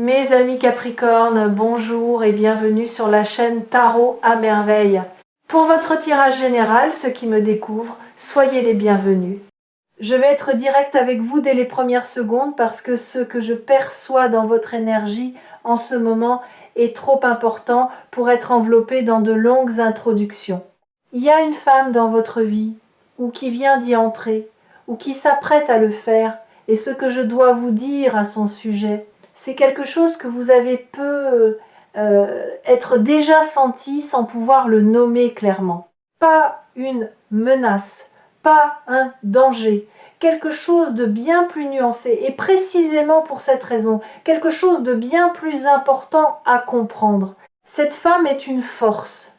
Mes amis Capricorne, bonjour et bienvenue sur la chaîne Tarot à merveille. Pour votre tirage général, ceux qui me découvrent, soyez les bienvenus. Je vais être directe avec vous dès les premières secondes parce que ce que je perçois dans votre énergie en ce moment est trop important pour être enveloppé dans de longues introductions. Il y a une femme dans votre vie, ou qui vient d'y entrer, ou qui s'apprête à le faire, et ce que je dois vous dire à son sujet, c'est quelque chose que vous avez peu être déjà senti sans pouvoir le nommer clairement. Pas une menace, pas un danger, quelque chose de bien plus nuancé, et précisément pour cette raison, quelque chose de bien plus important à comprendre. Cette femme est une force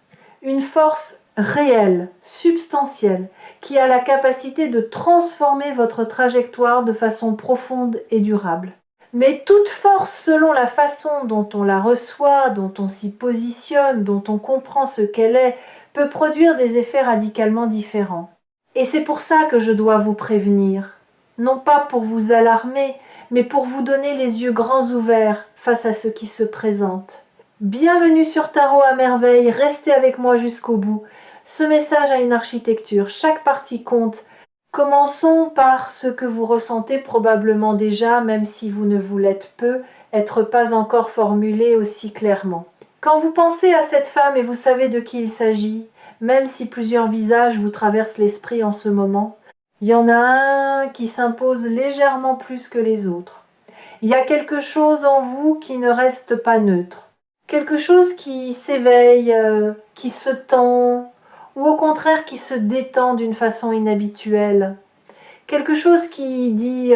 réelle, substantielle, qui a la capacité de transformer votre trajectoire de façon profonde et durable. Mais toute force, selon la façon dont on la reçoit, dont on s'y positionne, dont on comprend ce qu'elle est, peut produire des effets radicalement différents. Et c'est pour ça que je dois vous prévenir, non pas pour vous alarmer, mais pour vous donner les yeux grands ouverts face à ce qui se présente. Bienvenue sur Tarot à merveille, restez avec moi jusqu'au bout. Ce message a une architecture, chaque partie compte. Commençons par ce que vous ressentez probablement déjà, même si vous ne vous l'êtes peu, être pas encore formulé aussi clairement. Quand vous pensez à cette femme et vous savez de qui il s'agit, même si plusieurs visages vous traversent l'esprit en ce moment, il y en a un qui s'impose légèrement plus que les autres. Il y a quelque chose en vous qui ne reste pas neutre. Quelque chose qui s'éveille, qui se tend, ou au contraire qui se détend d'une façon inhabituelle. Quelque chose qui dit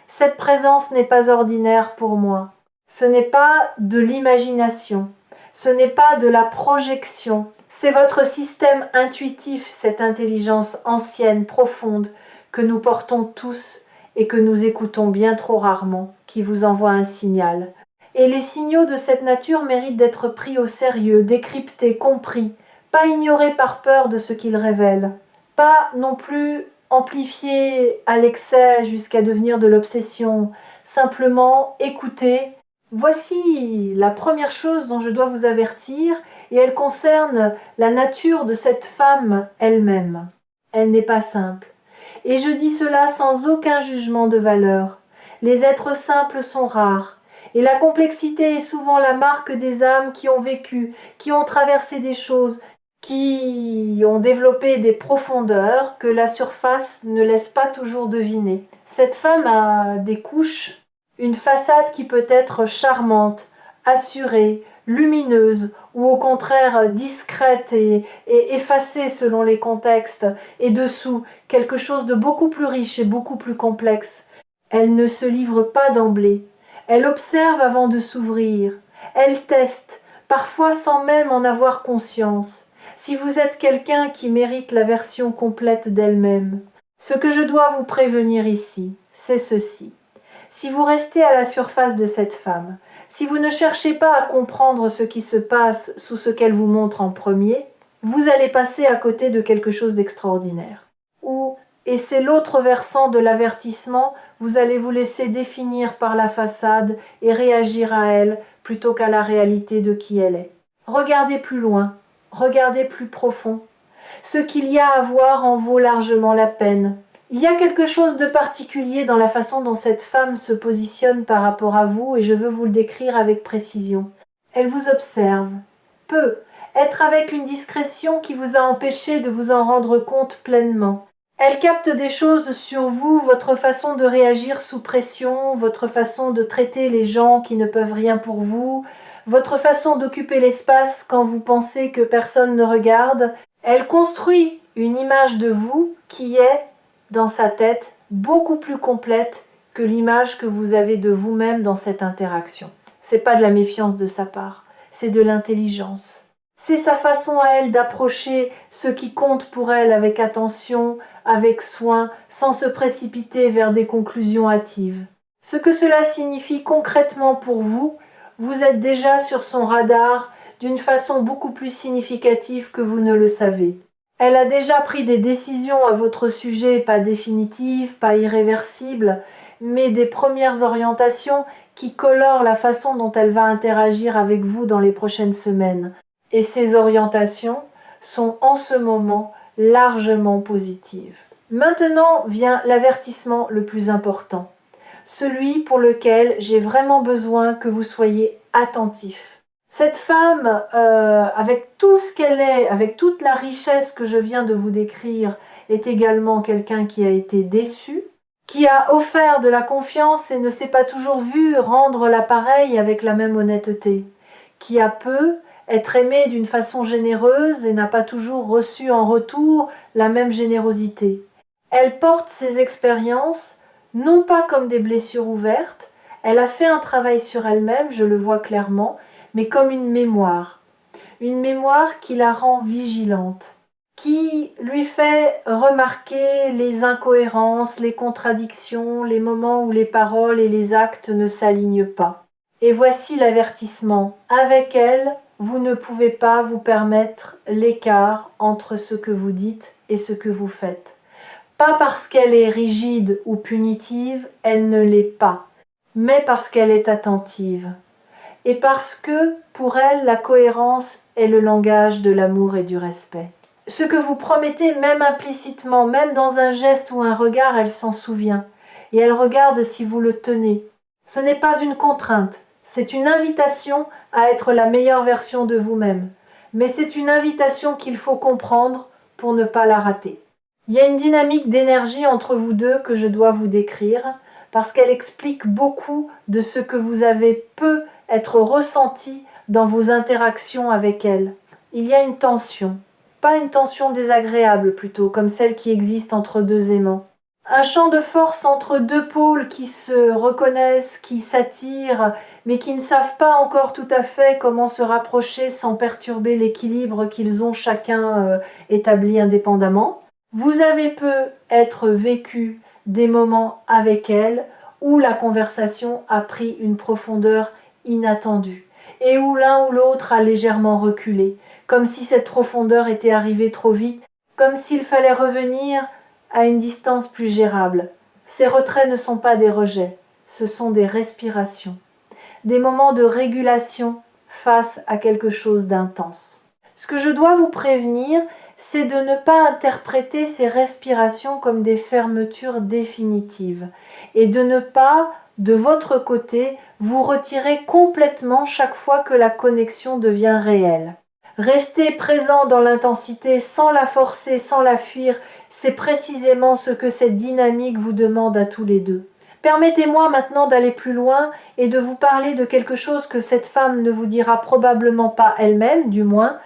cette présence n'est pas ordinaire pour moi. Ce n'est pas de l'imagination, ce n'est pas de la projection. C'est votre système intuitif, cette intelligence ancienne, profonde, que nous portons tous et que nous écoutons bien trop rarement, qui vous envoie un signal. Et les signaux de cette nature méritent d'être pris au sérieux, décryptés, compris, pas ignorés par peur de ce qu'ils révèlent, pas non plus amplifiés à l'excès jusqu'à devenir de l'obsession, simplement écouter. Voici la première chose dont je dois vous avertir, et elle concerne la nature de cette femme elle-même. Elle n'est pas simple. Et je dis cela sans aucun jugement de valeur. Les êtres simples sont rares. Et la complexité est souvent la marque des âmes qui ont vécu, qui ont traversé des choses, qui ont développé des profondeurs que la surface ne laisse pas toujours deviner. Cette femme a des couches, une façade qui peut être charmante, assurée, lumineuse, ou au contraire discrète et effacée selon les contextes, et dessous, quelque chose de beaucoup plus riche et beaucoup plus complexe. Elle ne se livre pas d'emblée. Elle observe avant de s'ouvrir. Elle teste, parfois sans même en avoir conscience. Si vous êtes quelqu'un qui mérite la version complète d'elle-même, ce que je dois vous prévenir ici, c'est ceci. Si vous restez à la surface de cette femme, si vous ne cherchez pas à comprendre ce qui se passe sous ce qu'elle vous montre en premier, vous allez passer à côté de quelque chose d'extraordinaire. Et c'est l'autre versant de l'avertissement, vous allez vous laisser définir par la façade et réagir à elle plutôt qu'à la réalité de qui elle est. Regardez plus loin, regardez plus profond. Ce qu'il y a à voir en vaut largement la peine. Il y a quelque chose de particulier dans la façon dont cette femme se positionne par rapport à vous et je veux vous le décrire avec précision. Elle vous observe, peut être avec une discrétion qui vous a empêché de vous en rendre compte pleinement. Elle capte des choses sur vous, votre façon de réagir sous pression, votre façon de traiter les gens qui ne peuvent rien pour vous, votre façon d'occuper l'espace quand vous pensez que personne ne regarde. Elle construit une image de vous qui est, dans sa tête, beaucoup plus complète que l'image que vous avez de vous-même dans cette interaction. C'est pas de la méfiance de sa part, c'est de l'intelligence. C'est sa façon à elle d'approcher ce qui compte pour elle avec attention, avec soin, sans se précipiter vers des conclusions hâtives. Ce que cela signifie concrètement pour vous, vous êtes déjà sur son radar d'une façon beaucoup plus significative que vous ne le savez. Elle a déjà pris des décisions à votre sujet, pas définitives, pas irréversibles, mais des premières orientations qui colore la façon dont elle va interagir avec vous dans les prochaines semaines. Et ces orientations sont en ce moment largement positives. Maintenant vient l'avertissement le plus important, celui pour lequel j'ai vraiment besoin que vous soyez attentifs. Cette femme, avec tout ce qu'elle est, avec toute la richesse que je viens de vous décrire, est également quelqu'un qui a été déçu, qui a offert de la confiance et ne s'est pas toujours vu rendre l'appareil avec la même honnêteté, qui a peu être aimé d'une façon généreuse et n'a pas toujours reçu en retour la même générosité. Elle porte ses expériences non pas comme des blessures ouvertes, elle a fait un travail sur elle-même, je le vois clairement, mais comme une mémoire qui la rend vigilante, qui lui fait remarquer les incohérences, les contradictions, les moments où les paroles et les actes ne s'alignent pas. Et voici l'avertissement. Avec elle, vous ne pouvez pas vous permettre l'écart entre ce que vous dites et ce que vous faites. Pas parce qu'elle est rigide ou punitive, elle ne l'est pas, mais parce qu'elle est attentive. Et parce que, pour elle, la cohérence est le langage de l'amour et du respect. Ce que vous promettez, même implicitement, même dans un geste ou un regard, elle s'en souvient. Et elle regarde si vous le tenez. Ce n'est pas une contrainte, c'est une invitation à être la meilleure version de vous-même. Mais c'est une invitation qu'il faut comprendre pour ne pas la rater. Il y a une dynamique d'énergie entre vous deux que je dois vous décrire, parce qu'elle explique beaucoup de ce que vous avez peut être ressenti dans vos interactions avec elle. Il y a une tension, pas une tension désagréable plutôt, comme celle qui existe entre deux aimants. Un champ de force entre deux pôles qui se reconnaissent, qui s'attirent, mais qui ne savent pas encore tout à fait comment se rapprocher sans perturber l'équilibre qu'ils ont chacun établi indépendamment. Vous avez peu être vécu des moments avec elle où la conversation a pris une profondeur inattendue et où l'un ou l'autre a légèrement reculé, comme si cette profondeur était arrivée trop vite, comme s'il fallait revenir à une distance plus gérable. Ces retraits ne sont pas des rejets, ce sont des respirations, des moments de régulation face à quelque chose d'intense. Ce que je dois vous prévenir, c'est de ne pas interpréter ces respirations comme des fermetures définitives et de ne pas, de votre côté, vous retirer complètement chaque fois que la connexion devient réelle. Rester présent dans l'intensité sans la forcer, sans la fuir, c'est précisément ce que cette dynamique vous demande à tous les deux. Permettez-moi maintenant d'aller plus loin et de vous parler de quelque chose que cette femme ne vous dira probablement pas elle-même, du moins,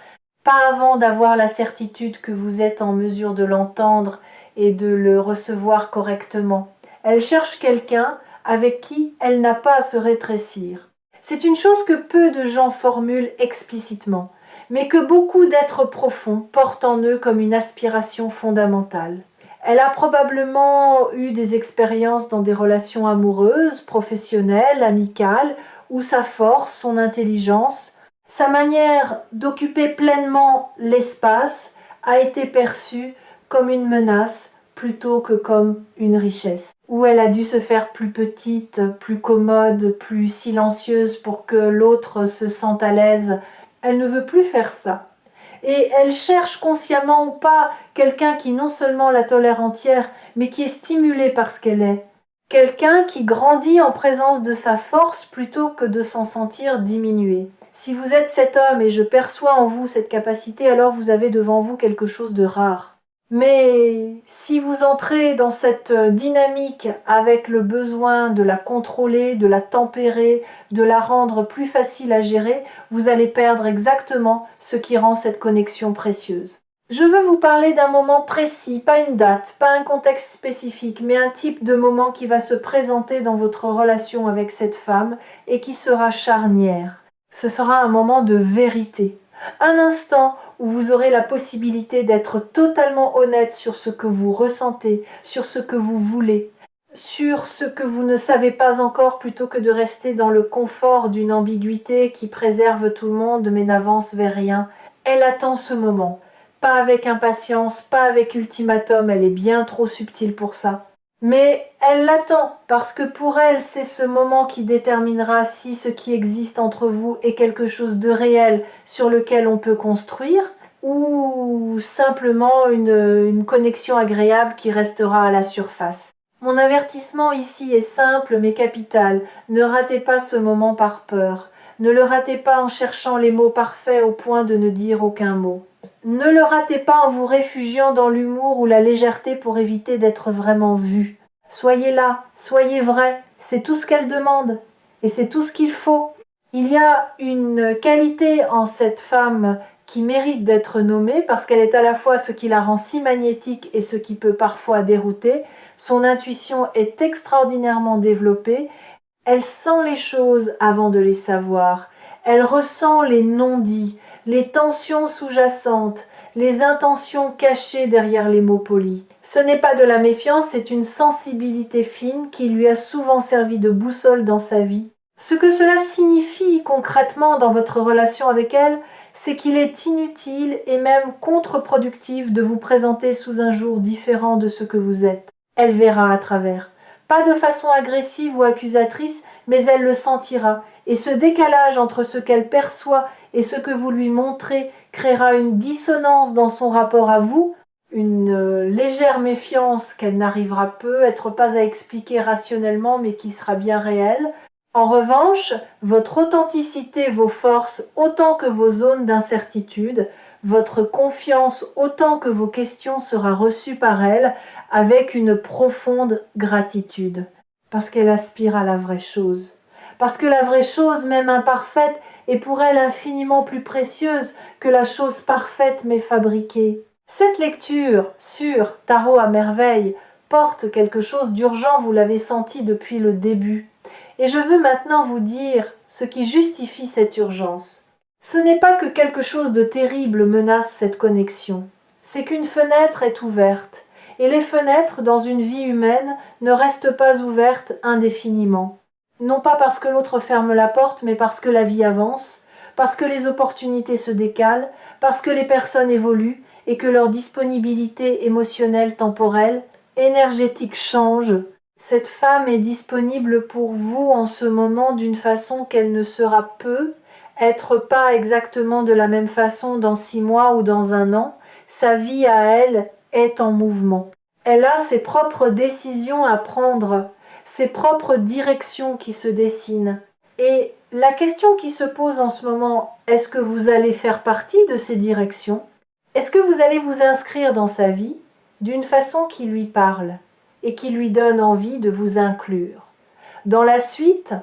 pas avant d'avoir la certitude que vous êtes en mesure de l'entendre et de le recevoir correctement. Elle cherche quelqu'un avec qui elle n'a pas à se rétrécir. C'est une chose que peu de gens formulent explicitement, mais que beaucoup d'êtres profonds portent en eux comme une aspiration fondamentale. Elle a probablement eu des expériences dans des relations amoureuses, professionnelles, amicales, où sa force, son intelligence, sa manière d'occuper pleinement l'espace a été perçue comme une menace plutôt que comme une richesse, où elle a dû se faire plus petite, plus commode, plus silencieuse pour que l'autre se sente à l'aise. Elle ne veut plus faire ça. Et elle cherche consciemment ou pas quelqu'un qui non seulement la tolère entière, mais qui est stimulé par ce qu'elle est. Quelqu'un qui grandit en présence de sa force plutôt que de s'en sentir diminué. Si vous êtes cet homme et je perçois en vous cette capacité, alors vous avez devant vous quelque chose de rare. Mais si vous entrez dans cette dynamique avec le besoin de la contrôler, de la tempérer, de la rendre plus facile à gérer, vous allez perdre exactement ce qui rend cette connexion précieuse. Je veux vous parler d'un moment précis, pas une date, pas un contexte spécifique, mais un type de moment qui va se présenter dans votre relation avec cette femme et qui sera charnière. Ce sera un moment de vérité. Un instant où vous aurez la possibilité d'être totalement honnête sur ce que vous ressentez, sur ce que vous voulez, sur ce que vous ne savez pas encore plutôt que de rester dans le confort d'une ambiguïté qui préserve tout le monde mais n'avance vers rien. Elle attend ce moment. Pas avec impatience, pas avec ultimatum, elle est bien trop subtile pour ça. Mais elle l'attend parce que pour elle, c'est ce moment qui déterminera si ce qui existe entre vous est quelque chose de réel sur lequel on peut construire ou simplement une connexion agréable qui restera à la surface. Mon avertissement ici est simple mais capital. Ne ratez pas ce moment par peur. Ne le ratez pas en cherchant les mots parfaits au point de ne dire aucun mot. Ne le ratez pas en vous réfugiant dans l'humour ou la légèreté pour éviter d'être vraiment vu. Soyez là, soyez vrai, c'est tout ce qu'elle demande. Et c'est tout ce qu'il faut. Il y a une qualité en cette femme qui mérite d'être nommée parce qu'elle est à la fois ce qui la rend si magnétique et ce qui peut parfois dérouter. Son intuition est extraordinairement développée. Elle sent les choses avant de les savoir. Elle ressent les non-dits, les tensions sous-jacentes, les intentions cachées derrière les mots polis. Ce n'est pas de la méfiance, c'est une sensibilité fine qui lui a souvent servi de boussole dans sa vie. Ce que cela signifie concrètement dans votre relation avec elle, c'est qu'il est inutile et même contre-productif de vous présenter sous un jour différent de ce que vous êtes. Elle verra à travers. Pas de façon agressive ou accusatrice, mais elle le sentira. Et ce décalage entre ce qu'elle perçoit et ce que vous lui montrez créera une dissonance dans son rapport à vous, une légère méfiance qu'elle n'arrivera peut-être pas à expliquer rationnellement, mais qui sera bien réelle. En revanche, votre authenticité, vos forces, autant que vos zones d'incertitude, votre confiance, autant que vos questions sera reçue par elle avec une profonde gratitude. Parce qu'elle aspire à la vraie chose. Parce que la vraie chose, même imparfaite, est pour elle infiniment plus précieuse que la chose parfaite mais fabriquée. Cette lecture sur Tarot à merveille porte quelque chose d'urgent, vous l'avez senti depuis le début. Et je veux maintenant vous dire ce qui justifie cette urgence. Ce n'est pas que quelque chose de terrible menace cette connexion, c'est qu'une fenêtre est ouverte, et les fenêtres dans une vie humaine ne restent pas ouvertes indéfiniment. Non pas parce que l'autre ferme la porte, mais parce que la vie avance, parce que les opportunités se décalent, parce que les personnes évoluent et que leur disponibilité émotionnelle, temporelle, énergétique change. Cette femme est disponible pour vous en ce moment d'une façon qu'elle ne sera être pas exactement de la même façon dans 6 mois ou dans 1 an. Sa vie à elle est en mouvement. Elle a ses propres décisions à prendre, ses propres directions qui se dessinent. Et la question qui se pose en ce moment, est-ce que vous allez faire partie de ces directions? Est-ce que vous allez vous inscrire dans sa vie d'une façon qui lui parle et qui lui donne envie de vous inclure? Dans la suite,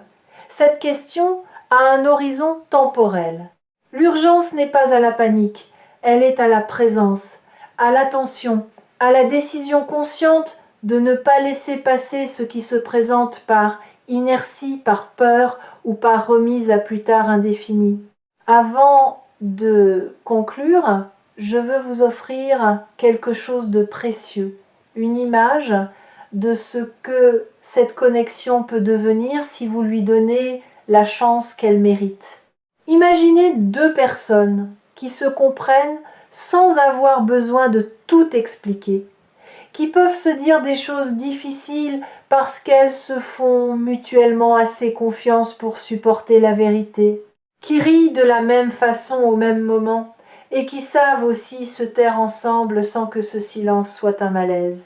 cette question a un horizon temporel. L'urgence n'est pas à la panique, elle est à la présence, à l'attention, à la décision consciente de ne pas laisser passer ce qui se présente par inertie, par peur ou par remise à plus tard indéfinie. Avant de conclure, je veux vous offrir quelque chose de précieux, une image de ce que cette connexion peut devenir si vous lui donnez la chance qu'elle mérite. Imaginez 2 personnes qui se comprennent sans avoir besoin de tout expliquer, qui peuvent se dire des choses difficiles parce qu'elles se font mutuellement assez confiance pour supporter la vérité, qui rient de la même façon au même moment et qui savent aussi se taire ensemble sans que ce silence soit un malaise.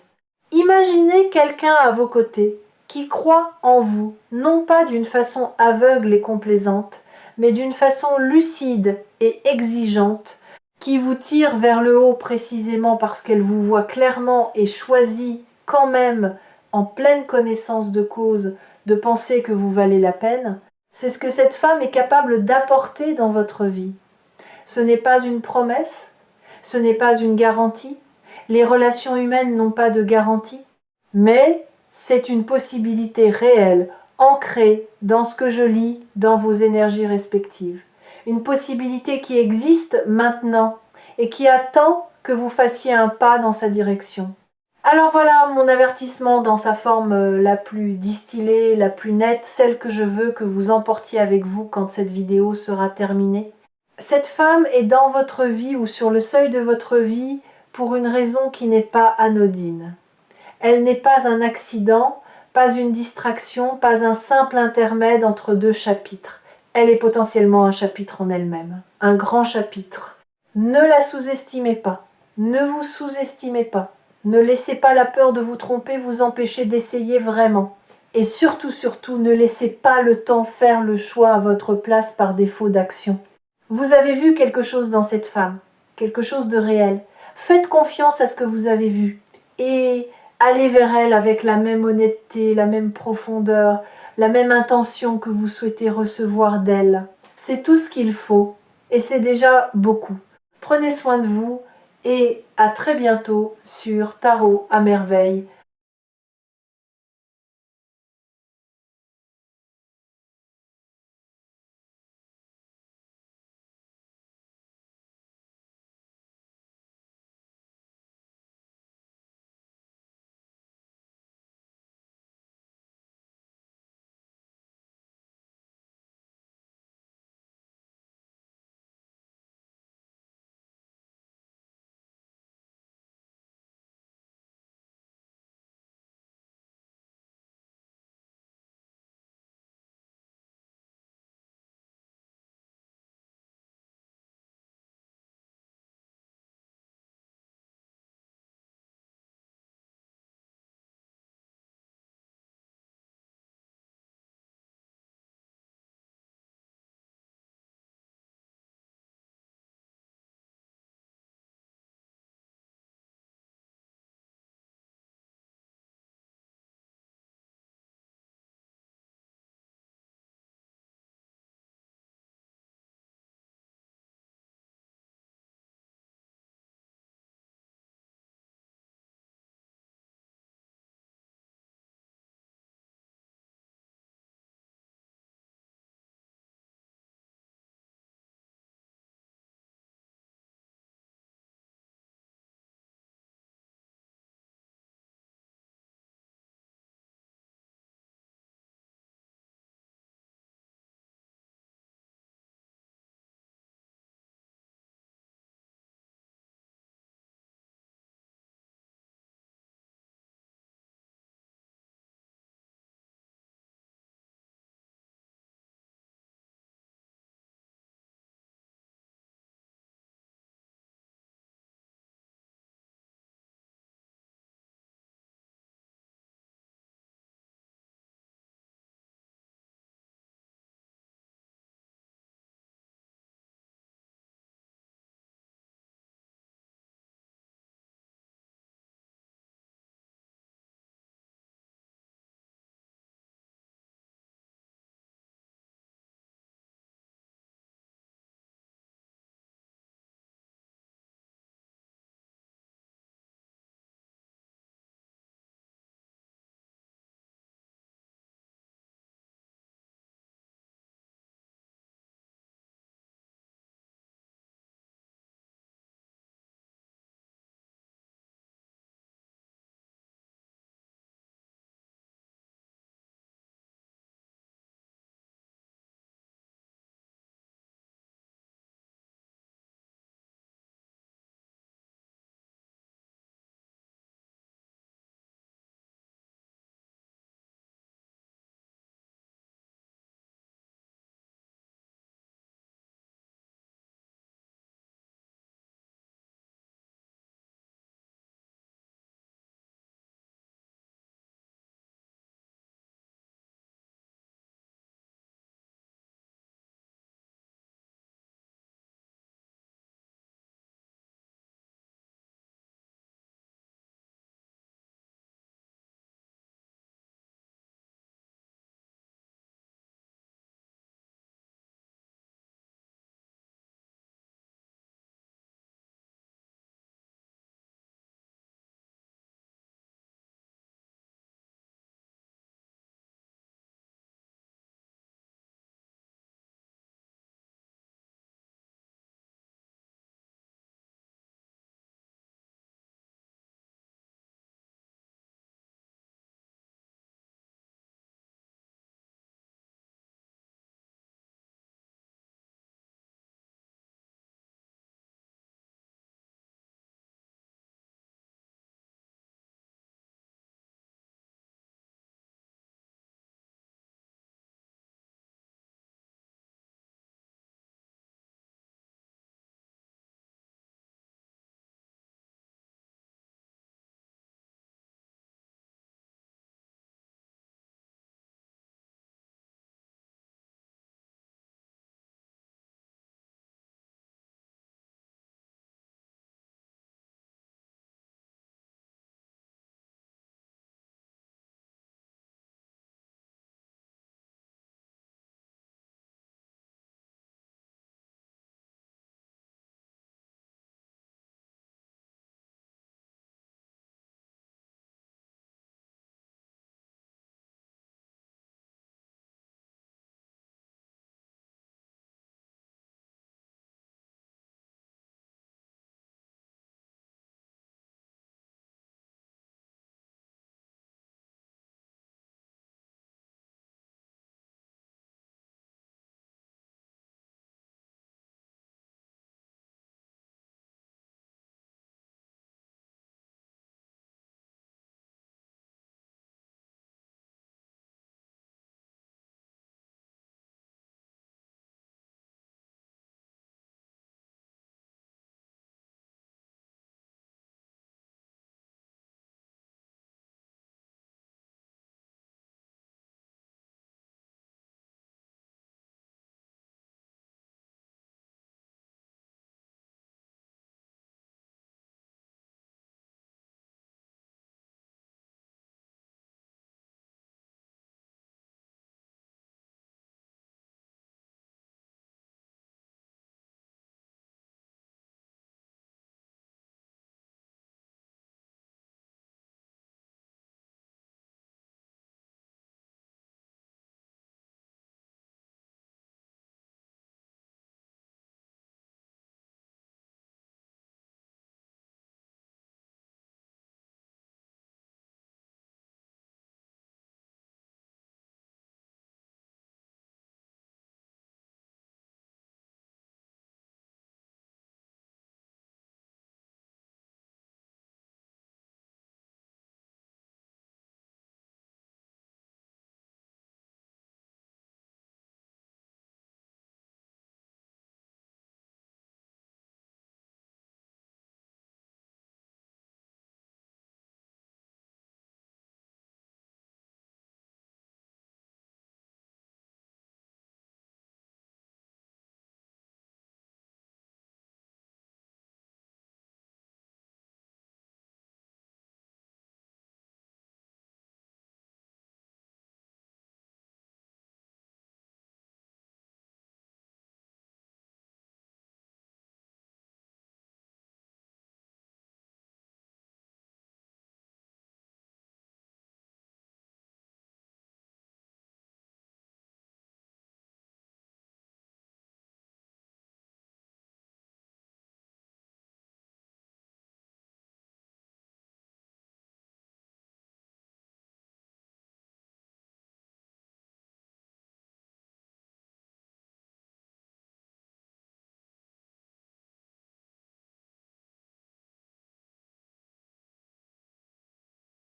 Imaginez quelqu'un à vos côtés qui croit en vous, non pas d'une façon aveugle et complaisante, mais d'une façon lucide et exigeante, qui vous tire vers le haut précisément parce qu'elle vous voit clairement et choisit quand même, en pleine connaissance de cause, de penser que vous valez la peine. C'est ce que cette femme est capable d'apporter dans votre vie. Ce n'est pas une promesse, ce n'est pas une garantie. Les relations humaines n'ont pas de garantie, mais c'est une possibilité réelle, ancrée dans ce que je lis dans vos énergies respectives. Une possibilité qui existe maintenant et qui attend que vous fassiez un pas dans sa direction. Alors voilà mon avertissement dans sa forme la plus distillée, la plus nette, celle que je veux que vous emportiez avec vous quand cette vidéo sera terminée. Cette femme est dans votre vie ou sur le seuil de votre vie pour une raison qui n'est pas anodine. Elle n'est pas un accident, pas une distraction, pas un simple intermède entre deux chapitres. Elle est potentiellement un chapitre en elle-même, un grand chapitre. Ne la sous-estimez pas, ne vous sous-estimez pas, ne laissez pas la peur de vous tromper vous empêcher d'essayer vraiment. Et surtout, surtout, ne laissez pas le temps faire le choix à votre place par défaut d'action. Vous avez vu quelque chose dans cette femme, quelque chose de réel. Faites confiance à ce que vous avez vu et allez vers elle avec la même honnêteté, la même profondeur, la même intention que vous souhaitez recevoir d'elle. C'est tout ce qu'il faut et c'est déjà beaucoup. Prenez soin de vous et à très bientôt sur Tarot à merveille